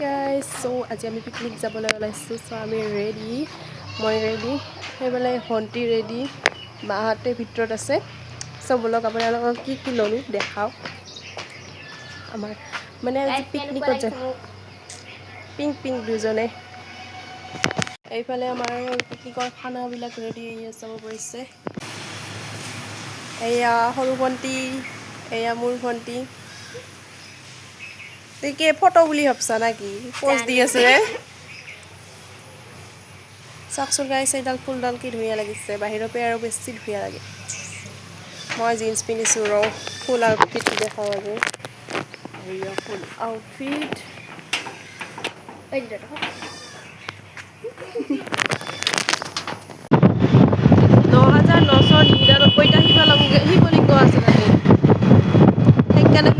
Guys আজি আমি picnic যাবলৈ ওলাইছোঁ। আমি ৰেডি, মই ৰেডি, সেইফালে ভণ্টি ৰেডি, মাহঁতে ভিতৰত আছে। ব'লক আপোনালোকক কি ল'লোঁ দেখাওঁ। আমাৰ মানে আজি পিকনিকত যায় পিংক দুজনে। এইফালে আমাৰ পিকনিকৰ খানাবিলাক ৰেডি চাব পৰিছে। এয়া সৰু ভণ্টি, এয়া মোৰ ভণ্টি। কি ফটো বুলি ভাবছা নাকি? প'জ দি আছে। চাওকচোন গাইছ, এইডাল ফুলডাল কি ধুনীয়া লাগিছে, বাহিৰৰ পৰা আৰু বেছি ধুনীয়া লাগে। মই জিন্স পিন্ধিছোঁ, ফুল আউটফিট দেখাওঁ আজি। ফুল আউটফিট 9,999টা শিৱলিংগ আছে তাতে। সেইকাৰণে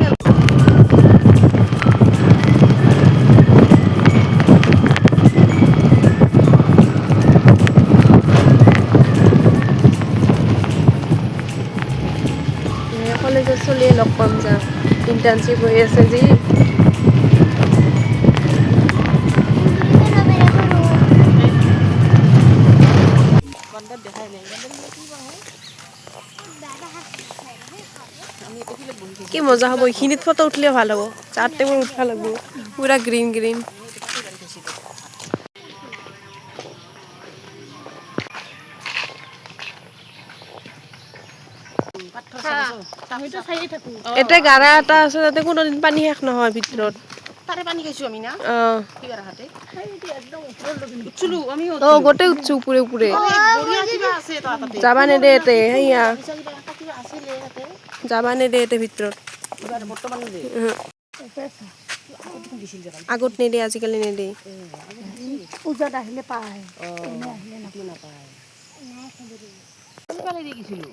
কলেজত চলিয়ে লগ পাম যা, ইণ্টাৰ্ণশ্বিপ হৈ আছে যি। কি মজা হ'ব, এইখিনিত ফটো উঠিলে ভাল হ'ব। তাতে মোৰ উঠিব লাগিব পুৰা গ্ৰীণ গ্ৰীণ। এতিয়া গাৰা এটা আছে, তাতে কোনোদিন পানী শেষ নহয় ভিতৰত। তাৰে পানী খাইছোঁ আমি না। গোটেই উঠছো ওপৰে ওপৰে। যাবা নেদে এতে, সেয়া যাবা নেদে এতে ভিতৰত। আগত নেদে, আজিকালি নেদে। পূজাত আহিলে পায়, এনে আহিলে নাপায়। ইফালে দি গৈছিলোঁ,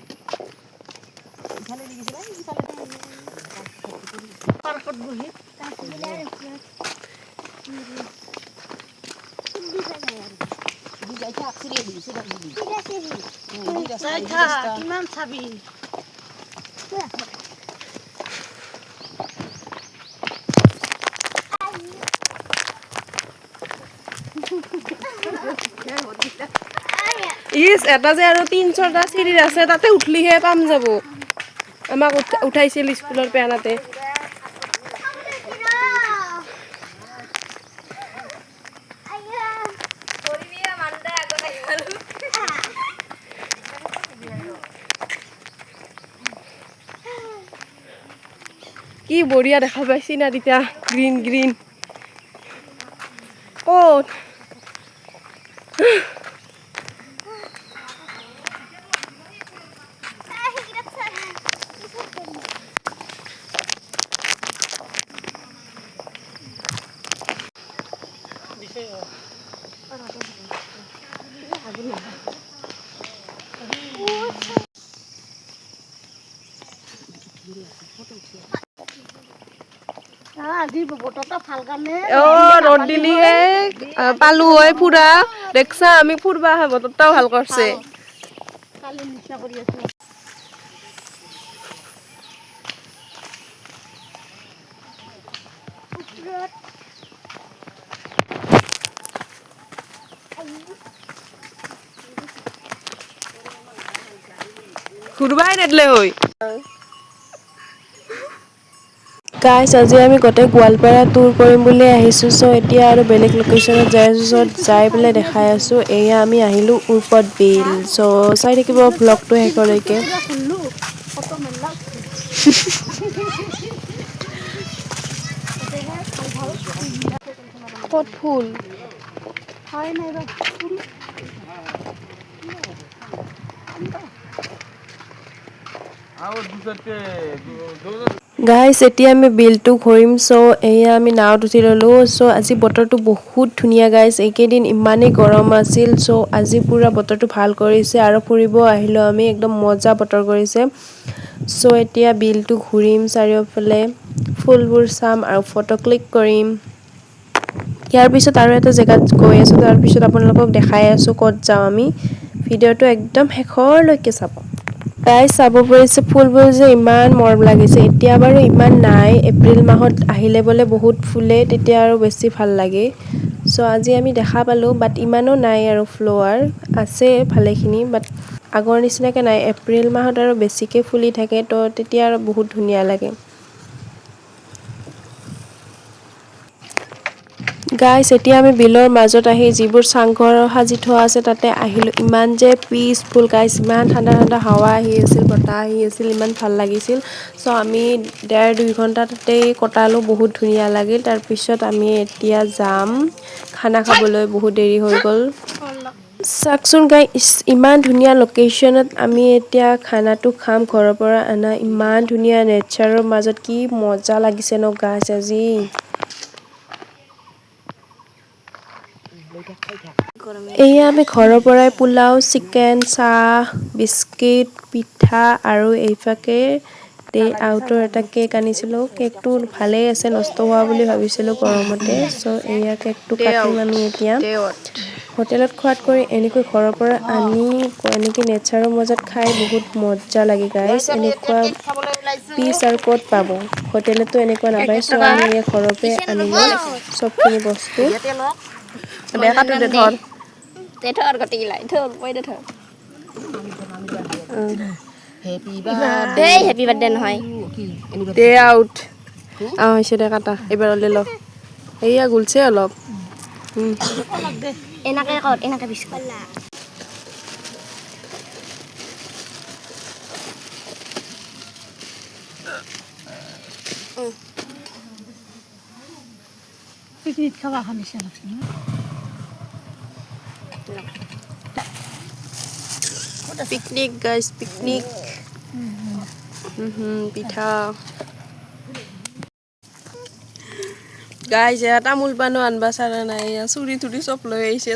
ইফালে দি গৈছিলোঁ, পাৰ্কত বহি। কিমান চাবি? এটা যে আৰু 3-4টা চিৰি আছে, তাতে উঠলিহে পাম যাব। আমাক উঠাইছিল স্কুলৰ পেনাতে। কি বঢ়িয়া দেখা পাইছি না তেতিয়া, গ্ৰীণ গ্ৰীণ। ক'ত? ৰ'দ দিলিহে পালো হয় ফুৰা। দেখছা আমি ফুৰবা আহা বতৰটাও ভাল কৰছে। ঘুৰবাই নেদলে হয়। গাইছ, আজি আমি গোটেই গোৱালপাৰা টুৰ কৰিম বুলি আহিছোঁ। এতিয়া আৰু বেলেগ লোকেশ্যনত যাই আছোঁ, যাই পেলাই দেখাই আছোঁ। এয়া আমি আহিলোঁ উৰ্পদ বিল। চাই থাকিব ব্লগটো শেষলৈকে। ক'ত ফুল? গাইছ, এতিয়া আমি বিলটো ঘূৰিম। এয়া আমি নাৱত উঠি ল'লোঁ। আজি বতৰটো বহুত ধুনীয়া গাইছ। এইকেইদিন ইমানেই গৰম আছিল। আজি পুৰা বতৰটো ভাল কৰিছে আৰু ফুৰিব আহিলোঁ আমি, একদম মজা বতৰ কৰিছে। এতিয়া বিলটো ঘূৰিম, চাৰিওফালে ফুলবোৰ চাম আৰু ফটো ক্লিক কৰিম। ইয়াৰ পিছত আৰু এটা জেগাত গৈ আছোঁ, তাৰপিছত আপোনালোকক দেখাই আছোঁ ক'ত যাওঁ আমি। ভিডিঅ'টো একদম শেষলৈকে চাব। গাইজ চাব পাৰিছে ফুলবোৰ যে ইমান মৰম লাগিছে। এতিয়া বাৰু ইমান নাই, এপ্ৰিল মাহত আহিলে বোলে বহুত ফুলে, তেতিয়া আৰু বেছি ভাল লাগে। চ' আজি আমি দেখা পালোঁ, বাট ইমানো নাই আৰু ফ্লাৱাৰ আছে ভালেখিনি, বাট আগৰ নিচিনাকৈ নাই। এপ্ৰিল মাহত আৰু বেছিকৈ ফুলি থাকে, তো তেতিয়া আৰু বহুত ধুনীয়া লাগে। গাইজ এতিয়া আমি বিলৰ মাজত আহি যিবোৰ চাংঘৰ সাজি থোৱা আছে তাতে আহিলোঁ। ইমান যে পিচফুল গাইজ, ইমান ঠাণ্ডা ঠাণ্ডা হাৱা আহি আছিল, বতাহ আহি আছিল, ইমান ভাল লাগিছিল। চ' আমি 1.5-2 ঘণ্টা তাতেই কটালোঁ, বহুত ধুনীয়া লাগিল। তাৰপিছত আমি এতিয়া যাম খানা খাবলৈ, বহুত দেৰি হৈ গ'ল। চাওকচোন গাইজ, ইমান ধুনীয়া লোকেশ্যনত আমি এতিয়া খানাটো খাম, ঘৰৰ পৰা অনা। ইমান ধুনীয়া নেচাৰৰ মাজত, কি মজা লাগিছে ন গাইজ আজি। এয়া আমি ঘৰৰ পৰাই পোলাও, চিকেন, চাহ, বিস্কিট, পিঠা আৰু এইভাগে ডে আউটৰ এটা কেক আনিছিলোঁ। কেকটো ভালেই আছে, নষ্ট হোৱা বুলি ভাবিছিলোঁ গৰমতে। চ' এয়া কেকটো কাটিম আমি এতিয়া। হোটেলত খোৱাত কৰি এনেকৈ ঘৰৰ পৰা আনি এনেকৈ নেচাৰৰ মাজত খাই বহুত মজা লাগে গাইজ। এনেকুৱা পিচ আৰু ক'ত পাব, হোটেলতো এনেকুৱা নাপায়। চ' আমি এয়া ঘৰৰ পৰাই আনিলোঁ চবখিনি বস্তু। দেখাটো দে ধৰ হেপী বাৰ্থডে নহয় ডে আউট হৈছে দে কাটা এইবাৰ ওলাই ল। এইয়া গুলছে অলপ এনেকে কর এনেকে বিস্কুট পিকনিক খাবা খানিছে পিকনিক গাইজ, পিকনিক। পিঠা গাইজ, এয়া তামোল পানো আনবা চাৰা নাই, চুৰি তুৰি চব লৈ আহিছে।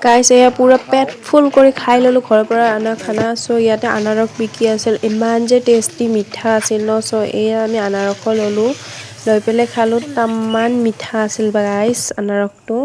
গাইজ এয়া পুৰা পেট ফুল কৰি খাই ল'লোঁ ঘৰৰ পৰা অনা খানা। চ' ইয়াতে আনাৰস বিকি আছিল, ইমান যে টেষ্টি মিঠা আছিল ন। চ' এয়া আমি আনাৰস ল'লোঁ, লৈ পেলাই খালোঁ। তামান মিঠা আছিল গাইজ আনাৰসটো।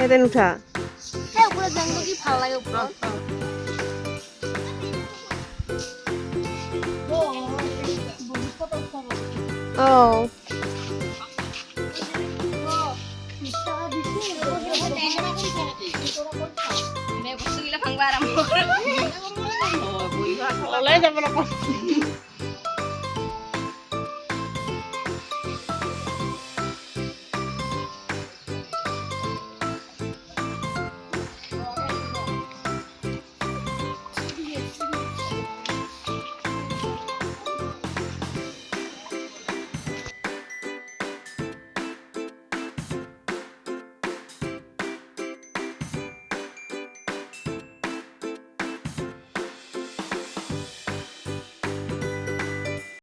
এদিন উঠা উপৰে জানলো কি ভালো লাগে উপৰে